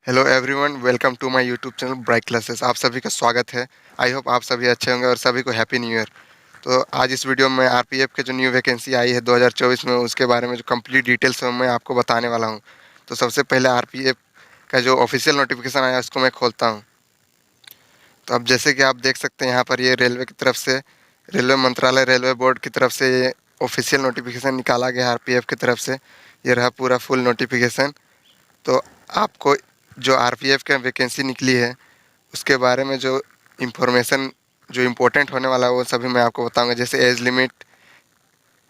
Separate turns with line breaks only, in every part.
Hello everyone, welcome to my YouTube channel bright classes. आप सभी का स्वागत है। आई होप आप सभी अच्छे होंगे और सभी को हैप्पी न्यू ईयर। तो आज इस वीडियो में आरपीएफ के जो न्यू वैकेंसी आई है 2024 में, उसके बारे में जो कंप्लीट डिटेल्स है मैं आपको बताने वाला हूं। तो सबसे पहले आरपीएफ का जो ऑफिशियल नोटिफिकेशन आया उसको मैं खोलता हूं। तो अब जैसे कि आप देख सकते हैं यहाँ पर ये रेलवे की तरफ से, रेलवे मंत्रालय, रेलवे बोर्ड की तरफ से ये ऑफिशियल नोटिफिकेशन निकाला गया आरपीएफ की तरफ से। ये रहा पूरा फुल नोटिफिकेशन। तो आपको जो आरपीएफ का वैकेंसी निकली है उसके बारे में जो इन्फॉर्मेशन जो इम्पोर्टेंट होने वाला है वो सभी मैं आपको बताऊंगा। जैसे age limit,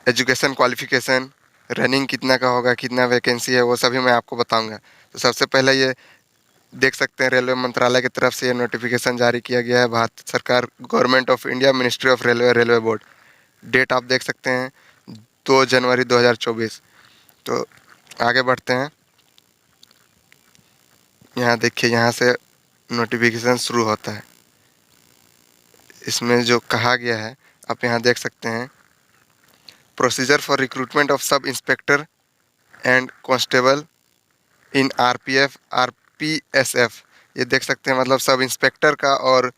education qualification, running कितना का होगा, कितना वैकेंसी है, वो सभी मैं आपको बताऊंगा। तो सबसे पहले ये देख सकते हैं रेलवे मंत्रालय की तरफ से ये नोटिफिकेशन जारी किया गया है। भारत सरकार, government of India, ministry of railway, railway board. Date आप देख सकते हैं 2 जनवरी 2024। तो आगे बढ़ते हैं। यहाँ देखिए, यहाँ से नोटिफिकेशन शुरू होता है। इसमें जो कहा गया है आप यहाँ देख सकते हैं, procedure for recruitment of sub inspector and constable in RPF RPSF. ये देख सकते हैं, मतलब सब इंस्पेक्टर का और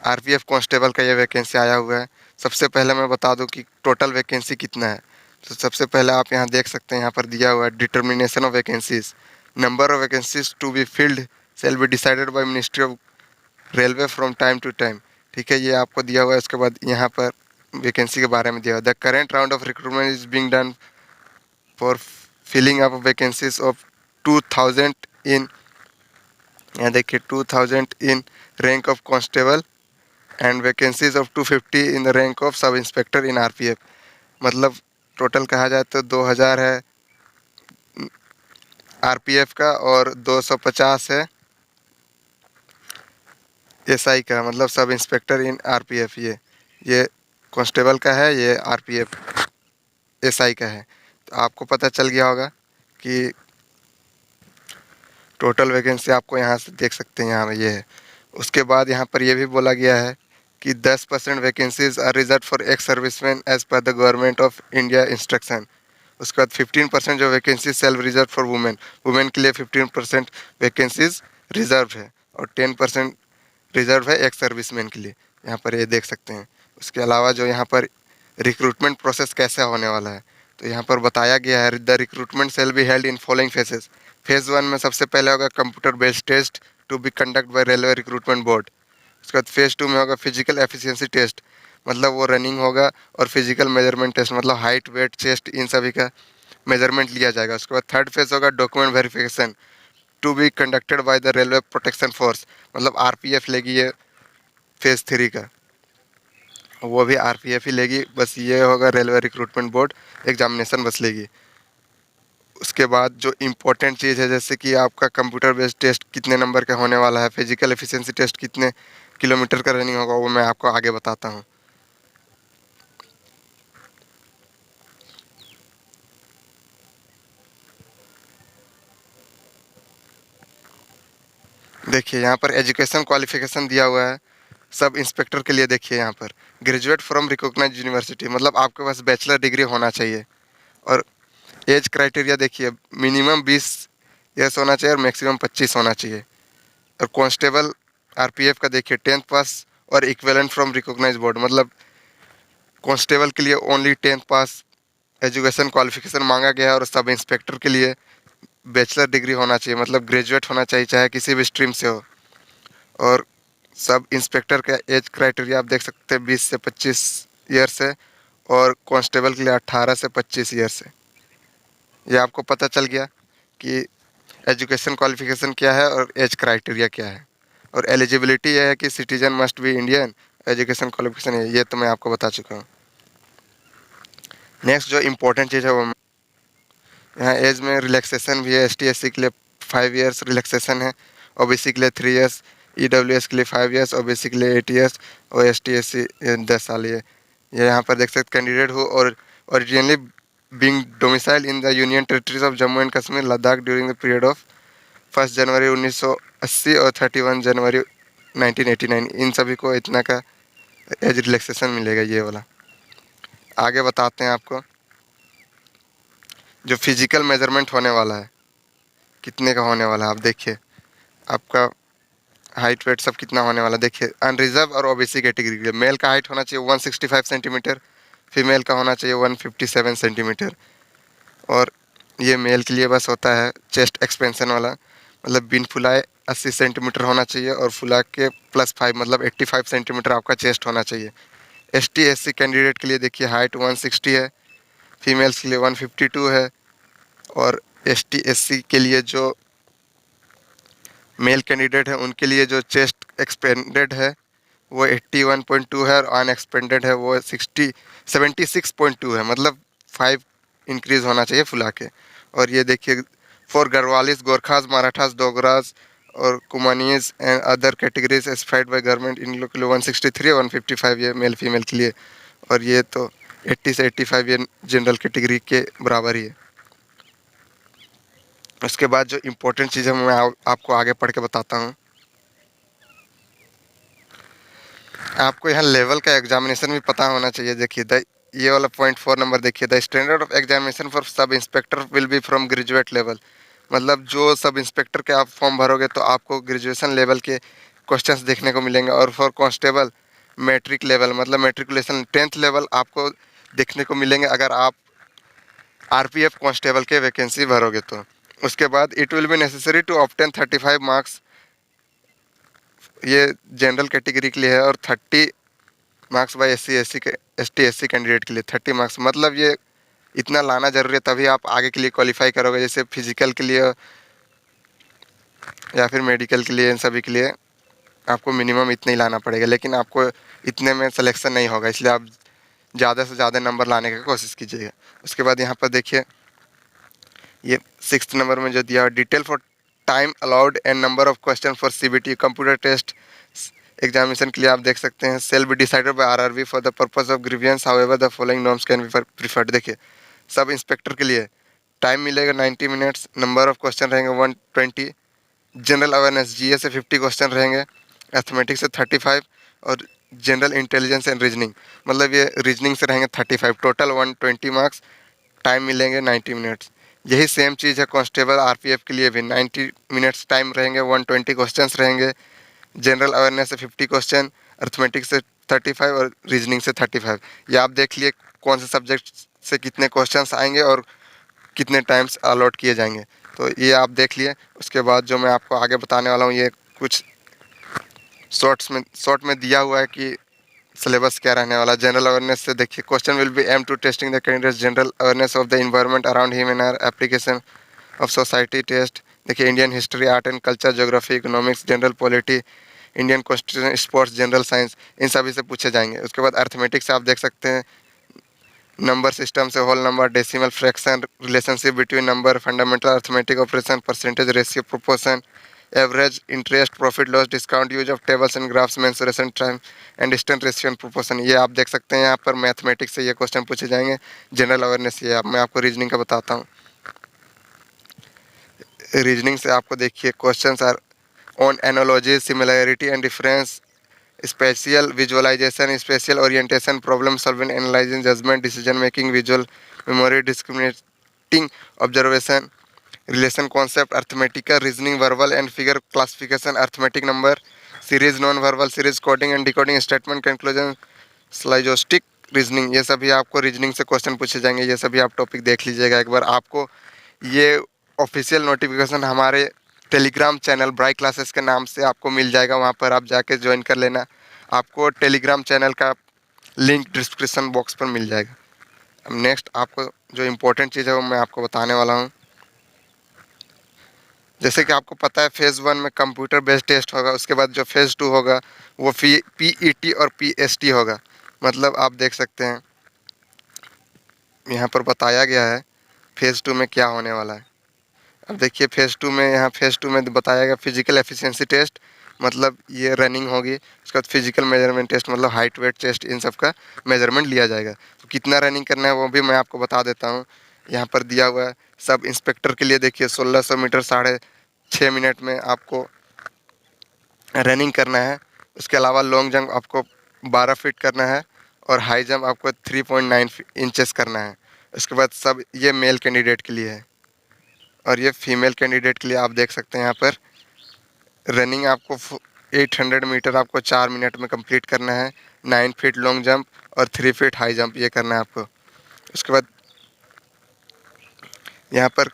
आरपीएफ कांस्टेबल का ये वैकेंसी आया हुआ है। सबसे पहले मैं बता दूं कि टोटल वैकेंसी कितना है। तो सबसे पहले आप यहाँ देख सकते हैं, यहाँ पर दिया हुआ है determination of vacancies. Number of vacancies to be filled shall be decided by ministry of railway from time to time. ठीक है, ये आपको दिया हुआ है। उसके बाद यहाँ पर वैकेंसी के बारे में दिया हुआ है। The current round of recruitment is being done for filling up vacancies of 2000 in, यहाँ देखिए 2000 in rank of constable and vacancies of 250 in the rank of sub inspector in RPF. मतलब टोटल कहा जाए तो 2000 है आरपीएफ का और 250 है एसआई का, मतलब सब इंस्पेक्टर इन आरपीएफ। ये कांस्टेबल का है, ये आरपीएफ एसआई का है। तो आपको पता चल गया होगा कि टोटल वैकेंसी आपको यहाँ से देख सकते हैं, यहाँ में ये है। उसके बाद यहाँ पर ये भी बोला गया है कि 10% vacancies are reserve for ex serviceman as per the government of India instruction. उसके बाद 15% जो vacancy self reserve for women, women के लिए 15% वैकेंसीज रिजर्व है और 10% रिजर्व है एक्स सर्विसमैन के लिए। यहाँ पर ये देख सकते हैं। उसके अलावा जो यहाँ पर रिक्रूटमेंट प्रोसेस कैसे होने वाला है, तो यहाँ पर बताया गया है the recruitment shall be held in following phases. Phase 1 में सबसे पहले होगा computer based test to be conduct by railway recruitment board. उसके बाद फेज़ 2 में होगा फिजिकल एफिशिएंसी टेस्ट, मतलब वो रनिंग होगा, और फिजिकल मेजरमेंट टेस्ट, मतलब हाइट, वेट, चेस्ट, इन सभी का मेजरमेंट लिया जाएगा। उसके बाद थर्ड फेज़ होगा document verification to be conducted by the railway protection force, मतलब आरपीएफ लेगी ये फेज़ 3 का, वो भी आरपीएफ ही लेगी। बस ये होगा रेलवे रिक्रूटमेंट बोर्ड एग्जामिनेशन बस लेगी। उसके बाद जो इम्पोर्टेंट चीज़ है, जैसे कि आपका कंप्यूटर बेस्ड टेस्ट कितने नंबर का होने वाला है, फिजिकल एफिशिएंसी टेस्ट कितने किलोमीटर का रनिंग होगा, वो मैं आपको आगे बताता हूँ। देखिए यहाँ पर एजुकेशन क्वालिफिकेशन दिया हुआ है सब इंस्पेक्टर के लिए। देखिए यहाँ पर ग्रेजुएट फ्रॉम रिकॉग्नाइज्ड यूनिवर्सिटी, मतलब आपके पास बैचलर डिग्री होना चाहिए। और एज क्राइटेरिया देखिए, मिनिमम 20 ईयर्स होना चाहिए और मैक्सिमम 25 होना चाहिए। और कांस्टेबल आरपीएफ का देखिए 10th पास और इक्विवेलेंट फ्रॉम रिकॉग्नाइज्ड बोर्ड, मतलब कांस्टेबल के लिए ओनली 10th पास एजुकेशन क्वालिफिकेशन मांगा गया है। और सब इंस्पेक्टर के लिए बैचलर डिग्री होना चाहिए, मतलब ग्रेजुएट होना चाहिए, चाहे किसी भी स्ट्रीम से हो। और सब इंस्पेक्टर का एज क्राइटेरिया आप देख सकते हैं 20 से 25 ईयर से, और कांस्टेबल के लिए 18 से 25 ईयर से। ये आपको पता चल गया कि एजुकेशन क्वालिफिकेशन क्या है और एज क्राइटेरिया क्या है। और एलिजिबिलिटी यह है कि citizen must be Indian. Education qualification है, ये तो मैं आपको बता चुका हूँ। नेक्स्ट जो इम्पोर्टेंट चीज़ है वो, यहाँ एज में रिलैक्सेशन भी है। एस टी एस सी के लिए 5 ईयर्स रिलैक्सेशन है, ओबीसी के लिए 3 ईयर्स, ईडब्ल्यूएस के लिए 5 ईयर्स, ओबीसी के लिए 8 ईयर्स, और एस टी एस सी 10 साल। ये यहाँ पर देख सकते कैंडिडेट हो और originally being domicile in the union territories of Jammu and Kashmir Ladakh during the period of 1 जनवरी 1980 और 31 जनवरी 1989, इन सभी को इतना का एज रिलैक्सेशन मिलेगा, ये वाला। आगे बताते हैं आपको जो फिजिकल मेजरमेंट होने वाला है कितने का होने वाला है। आप देखिए आपका हाइट वेट सब कितना होने वाला देखिए। अनरिजर्व और ओबीसी कैटेगरी के लिए मेल का हाइट होना चाहिए 165 सेंटीमीटर, फीमेल का होना चाहिए 157 सेंटीमीटर। और ये मेल के लिए बस होता है चेस्ट एक्सपेंशन वाला, मतलब बिन फुलाए 80 सेंटीमीटर होना चाहिए और फुला के +5 मतलब 85 सेंटीमीटर आपका चेस्ट होना चाहिए। एसटी एससी कैंडिडेट के लिए देखिए हाइट 160 है, फीमेल्स के लिए 152 है, और एसटी एससी के लिए जो मेल कैंडिडेट है उनके लिए जो चेस्ट एक्सपेंडेड है वो 81.2 है और अनएक्सपेंडेड है वो 76.2 है, मतलब 5 इंक्रीज़ होना चाहिए फुला के। और ये देखिए फॉर गढ़वालीस, गोरखास, मराठास, डोगरास और Kumaonis and other categories specified by government, इन लोग के लिए 163 और 155 ये मेल फीमेल के लिए। और ये तो 80 से 85 ये जनरल कैटेगरी के बराबर ही है। उसके बाद जो इम्पोर्टेंट चीज़ है मैं आपको आगे पढ़ के बताता हूँ। आपको यहाँ लेवल का एग्जामिनेशन भी पता होना चाहिए। देखिए ये वाला पॉइंट 4 नंबर देखिए, the standard of examination for sub inspector will be from graduate level. मतलब जो सब इंस्पेक्टर के आप फॉर्म भरोगे तो आपको ग्रेजुएशन लेवल के क्वेश्चंस देखने को मिलेंगे। और फॉर कांस्टेबल मैट्रिक लेवल, मतलब मैट्रिकुलेशन 10th लेवल आपको देखने को मिलेंगे अगर आप आरपीएफ कांस्टेबल के वैकेंसी भरोगे तो। उसके बाद it will be necessary to obtain 35 marks, ये जनरल कैटेगरी के लिए है, और 30 marks by S T S C candidate के लिए 30 मार्क्स। मतलब ये इतना लाना जरूरी है तभी आप आगे के लिए क्वालिफाई करोगे, जैसे फिजिकल के लिए या फिर मेडिकल के लिए, इन सभी के लिए आपको मिनिमम इतना ही लाना पड़ेगा, लेकिन आपको इतने में सिलेक्शन नहीं होगा, इसलिए आप ज़्यादा से ज़्यादा नंबर लाने की कोशिश कीजिएगा। उसके बाद यहाँ पर देखिए ये 6th नंबर में जो दिया detail for time allowed and number of question for CBT computer test examination के लिए आप देख सकते हैं, shall be decided by RRB for the purpose of grievances, however the following norms can be preferred. देखिए सब इंस्पेक्टर के लिए time मिलेगा 90 मिनट्स, नंबर ऑफ क्वेश्चन रहेंगे 120, जनरल अवेयरनेस जीए से 50 क्वेश्चन रहेंगे, मैथमेटिक्स से 35, और जनरल इंटेलिजेंस एंड रीजनिंग, मतलब ये रीजनिंग से रहेंगे 35, टोटल 120 मार्क्स, टाइम मिलेंगे 90 मिनट्स। यही सेम चीज़ है कांस्टेबल आरपीएफ के लिए भी, 90 मिनट्स टाइम रहेंगे, 120 क्वेश्चंस रहेंगे, जनरल अवेयरनेस से 50 क्वेश्चन, अर्थमेटिक्स से 35 और रीजनिंग से 35। ये आप देख लिए कौन से सब्जेक्ट से कितने क्वेश्चंस आएंगे और कितने टाइम्स अलॉट किए जाएंगे, तो ये आप देख लिए। उसके बाद जो मैं आपको आगे बताने वाला हूँ ये कुछ शॉर्ट में दिया हुआ है कि सिलेबस क्या रहने वाला। जनरल अवेयरनेस से देखिए question will be aimed to testing the candidates general awareness of the environment around him in or application of society test. देखिए Indian history, art and culture, geography, economics, general polity, Indian constitution, sports, general science, इन सभी से पूछे जाएंगे। उसके बाद arithmetics से आप देख सकते हैं नंबर सिस्टम से whole number, decimal, fraction, relationship between number, fundamental arithmetic operation, percentage, ratio, proportion, average, interest, profit loss, discount, use of tables and graphs, mensuration, time and distance, ratio and proportion. ये आप देख सकते हैं यहाँ पर mathematics से ये question पूछे जाएंगे। जनरल अवेयरनेस ये मैं आपको रीजनिंग का बताता हूँ। रीजनिंग से आपको देखिए questions are on analogy, similarity and difference, spatial visualisation, spatial orientation, problem solving, analysing, judgement, decision making, visual memory, discriminating observation, relation concept, arithmetical reasoning, verbal and figure classification, arithmetic number series, non verbal series, coding and decoding, statement, conclusion, syllogistic reasoning, ये सभी आपको reasoning से question पूछे जाएंगे। ये सभी आप topic देख लीजिएगा एक बार। आपको ये ऑफिशियल नोटिफिकेशन हमारे टेलीग्राम चैनल ब्राइट क्लासेस के नाम से आपको मिल जाएगा, वहाँ पर आप जाके ज्वाइन कर लेना। आपको टेलीग्राम चैनल का लिंक डिस्क्रिप्शन बॉक्स पर मिल जाएगा। अब नेक्स्ट आपको जो इम्पोर्टेंट चीज़ है वो मैं आपको बताने वाला हूँ। जैसे कि आपको पता है फेज़ 1 में कंप्यूटर बेस्ड टेस्ट होगा, उसके बाद जो फेज़ 2 होगा वो पीईटी और पीएसटी होगा। मतलब आप देख सकते हैं यहाँ पर बताया गया है फेज़ 2 में क्या होने वाला है। अब देखिए फेज़ 2 में बताया गया फिजिकल एफिशिएंसी टेस्ट, मतलब ये रनिंग होगी। उसके बाद फिजिकल मेजरमेंट टेस्ट, मतलब हाइट वेट चेस्ट इन सब का मेजरमेंट लिया जाएगा। तो कितना रनिंग करना है वो भी मैं आपको बता देता हूँ, यहाँ पर दिया हुआ है। सब इंस्पेक्टर के लिए देखिए 1600 मीटर 6.5 मिनट में आपको रनिंग करना है। उसके अलावा लॉन्ग जंप आपको 12 फीट करना है और हाई जंप आपको 3.9 इंचेस करना है। उसके बाद सब ये मेल कैंडिडेट के लिए है, और ये फीमेल कैंडिडेट के लिए आप देख सकते हैं यहाँ पर रनिंग आपको 800 मीटर आपको 4 मिनट में कंप्लीट करना है। 9 फीट लॉन्ग जंप और 3 फीट हाई जंप ये करना है आपको। उसके बाद यहाँ पर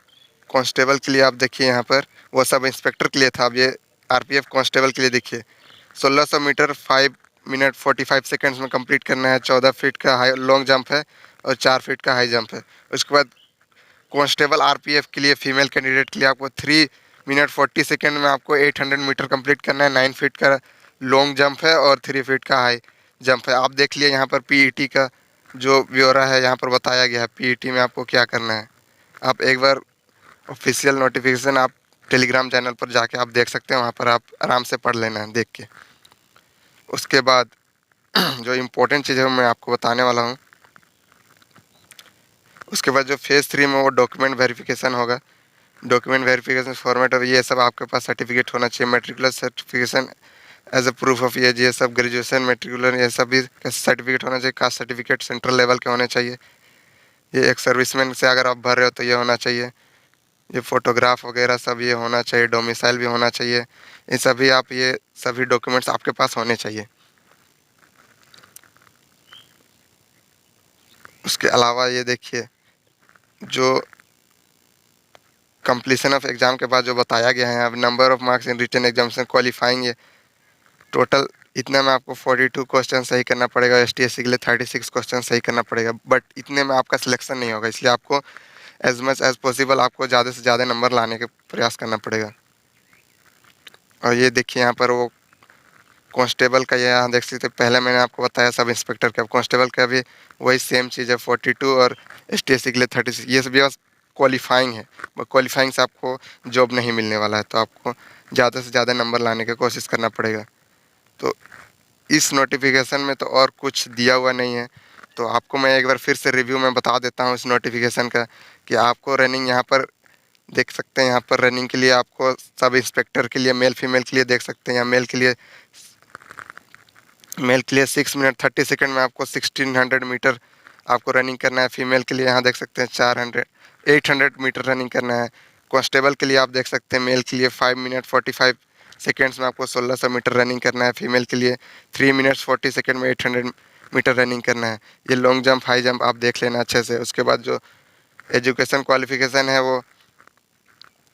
कांस्टेबल के लिए आप देखिए, यहाँ पर वो सब इंस्पेक्टर के लिए था, अब ये आरपीएफ कांस्टेबल के लिए देखिए। 1600 मीटर 5 मिनट 45 सेकेंड्स में कंप्लीट करना है। 14 फीट का हाई लॉन्ग जंप है और 4 फीट का हाई जंप है। उसके बाद कांस्टेबल आरपीएफ के लिए फीमेल कैंडिडेट के लिए आपको 3 मिनट 40 सेकेंड में आपको 800 मीटर कंप्लीट करना है। 9 फीट का लॉन्ग जंप है और 3 फीट का हाई जंप है। आप देख लिए यहाँ पर पीईटी का जो ब्यौरा है यहाँ पर बताया गया है, पीईटी में आपको क्या करना है। आप एक बार ऑफिशियल नोटिफिकेशन आप टेलीग्राम चैनल पर जाके आप देख सकते हैं, वहाँ पर आप आराम से पढ़ लेना है देख के। उसके बाद जो इम्पोर्टेंट चीज़ है मैं आपको बताने वाला हूँ। उसके बाद जो फेज़ 3 में वो डॉक्यूमेंट वेरिफिकेशन होगा। डॉक्यूमेंट वेरिफिकेशन फॉर्मेट और ये सब आपके पास सर्टिफिकेट होना चाहिए। Matriculation certification as a proof of age, ये सब ग्रेजुएशन मेट्रिकुलर ये सब भी सर्टिफिकेट होना चाहिए। कास्ट सर्टिफिकेट सेंट्रल लेवल के होने चाहिए। ये एक सर्विसमैन से अगर आप भर रहे हो तो ये होना चाहिए। ये फ़ोटोग्राफ वगैरह सब ये होना चाहिए। डोमिसाइल भी होना चाहिए। ये सभी आप ये सभी डॉक्यूमेंट्स आपके पास होने चाहिए। उसके अलावा ये देखिए, जो कंप्लीसन ऑफ एग्ज़ाम के बाद जो बताया गया है, अब number of marks in written examination qualifying, ये टोटल इतने में आपको 42 क्वेश्चन सही करना पड़ेगा। एसटीएससी के लिए 36 क्वेश्चन सही करना पड़ेगा। बट इतने में आपका सिलेक्शन नहीं होगा, इसलिए आपको एज मच एज पॉसिबल आपको ज़्यादा से ज़्यादा नंबर लाने का प्रयास करना पड़ेगा। और ये देखिए यहाँ पर वो कांस्टेबल का, ये यहाँ देख सकते हैं, पहले मैंने आपको बताया सब इंस्पेक्टर का, कांस्टेबल का भी वही सेम चीज़ है 42 और एसटीएससी के लिए 36। ये सब बस क्वालिफाइंग है। क्वालिफाइंग से आपको जॉब नहीं मिलने वाला है, तो आपको ज़्यादा से ज़्यादा नंबर लाने की कोशिश करना पड़ेगा। तो इस नोटिफिकेशन में तो और कुछ दिया हुआ नहीं है, तो आपको मैं एक बार फिर से रिव्यू में बता देता हूँ इस नोटिफिकेशन का कि आपको रनिंग यहाँ पर देख सकते हैं। यहाँ पर रनिंग के लिए आपको सब इंस्पेक्टर के लिए मेल फीमेल के लिए देख सकते हैं। यहाँ मेल के लिए 6 मिनट 30 सेकंड में आपको 1600 मीटर आपको रनिंग करना है। फीमेल के लिए यहाँ देख सकते हैं 800 मीटर रनिंग करना है। कांस्टेबल के लिए आप देख सकते हैं मेल के लिए 5 मिनट 45 सेकेंड्स में आपको 1600 मीटर रनिंग करना है। फीमेल के लिए 3 मिनट्स 40 सेकेंड में 800 मीटर रनिंग करना है। ये लॉन्ग जंप हाई जंप आप देख लेना अच्छे से। उसके बाद जो एजुकेशन क्वालिफिकेशन है वो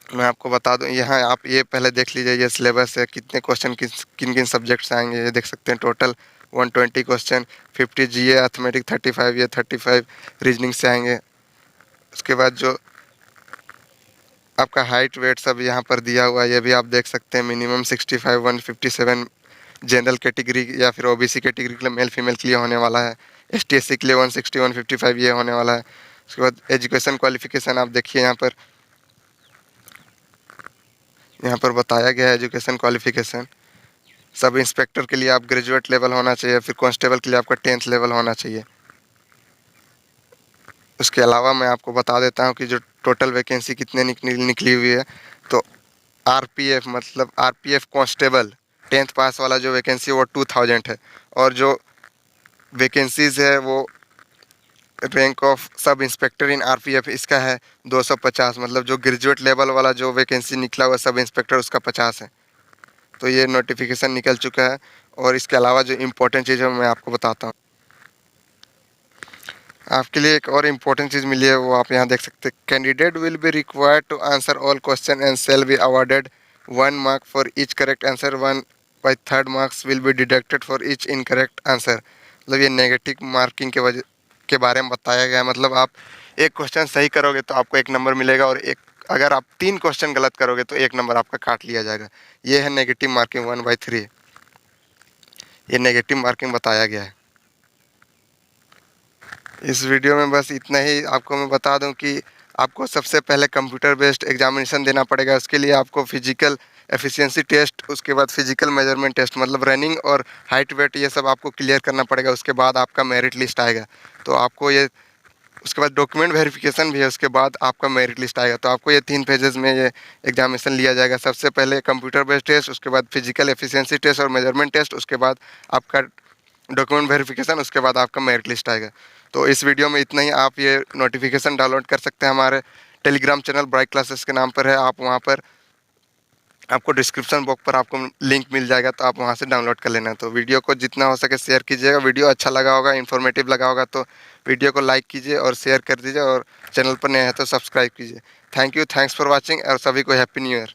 मैं आपको बता दूं, यहाँ आप ये पहले देख लीजिए, ये सिलेबस है, कितने क्वेश्चन किन किन सब्जेक्ट से आएंगे। ये देख सकते हैं टोटल 120 क्वेश्चन, 50 जीए, अर्थमेटिक 35, ये 35 रीजनिंग से आएंगे। उसके बाद जो आपका हाइट वेट सब यहाँ पर दिया हुआ है, ये भी आप देख सकते हैं। मिनिमम 65 157 जनरल कैटेगरी या फिर ओबीसी कैटेगरी के लिए मेल फीमेल के लिए होने वाला है। एसटीएससी के लिए 160 155 ये होने वाला है। उसके बाद एजुकेशन क्वालिफिकेशन आप देखिए, यहाँ पर बताया गया है एजुकेशन क्वालिफिकेशन। सब इंस्पेक्टर के लिए आप ग्रेजुएट लेवल होना चाहिए, फिर कांस्टेबल के लिए आपका 10th लेवल होना चाहिए। उसके अलावा मैं आपको बता देता हूँ कि जो टोटल वैकेंसी कितने निकली हुई है। तो आरपीएफ मतलब आरपीएफ कांस्टेबल 10th पास वाला जो वैकेंसी है वो 2000 है। और जो वैकेंसीज़ है वो rank of sub inspector in RPF इसका है 250, मतलब जो ग्रेजुएट लेवल वाला जो वैकेंसी निकला हुआ सब इंस्पेक्टर उसका 50 है। तो ये नोटिफिकेशन निकल चुका है। और इसके अलावा जो इम्पोर्टेंट चीज़ है मैं आपको बताता हूँ। आपके लिए एक और इम्पोर्टेंट चीज़ मिली है, वो आप यहाँ देख सकते हैं। Candidate will be required to answer all question and shall be awarded 1 mark for each correct answer, 1/3 marks will be deducted for each incorrect answer. मतलब ये नेगेटिव मार्किंग के बारे में बताया गया है। मतलब आप एक क्वेश्चन सही करोगे तो आपको 1 नंबर मिलेगा, और एक अगर आप 3 क्वेश्चन गलत करोगे तो 1 नंबर आपका काट लिया जाएगा। ये है नेगेटिव मार्किंग 1/3। ये नेगेटिव मार्किंग बताया गया है। इस वीडियो में बस इतना ही आपको मैं बता दूं कि आपको सबसे पहले कंप्यूटर बेस्ड एग्जामिनेशन देना पड़ेगा। उसके लिए आपको फिजिकल एफिशिएंसी टेस्ट, उसके बाद फिजिकल मेजरमेंट टेस्ट, मतलब रनिंग और हाइट वेट ये सब आपको क्लियर करना पड़ेगा। उसके बाद आपका मेरिट लिस्ट आएगा। तो आपको ये उसके बाद डॉक्यूमेंट वेरिफिकेशन भी है, उसके बाद आपका मेरिट लिस्ट आएगा। तो आपको ये 3 फेजेस में ये एग्जामिनेशन लिया जाएगा। सबसे पहले कंप्यूटर बेस्ड टेस्ट, उसके बाद फिजिकल एफिशिएंसी टेस्ट और मेजरमेंट टेस्ट, उसके बाद आपका डॉक्यूमेंट वेरिफिकेशन, उसके बाद आपका मेरिट लिस्ट आएगा। तो इस वीडियो में इतना ही। आप ये नोटिफिकेशन डाउनलोड कर सकते हैं हमारे टेलीग्राम चैनल ब्राइट क्लासेस के नाम पर है। आप वहाँ पर आपको डिस्क्रिप्शन बॉक्स पर आपको लिंक मिल जाएगा, तो आप वहाँ से डाउनलोड कर लेना। तो वीडियो को जितना हो सके शेयर कीजिएगा। वीडियो अच्छा लगा होगा, इन्फॉर्मेटिव लगा होगा तो वीडियो को लाइक कीजिए और शेयर कर दीजिए, और चैनल पर नए हैं तो सब्सक्राइब कीजिए। Thank you, thanks for watching, और सभी को हैप्पी न्यू ईयर।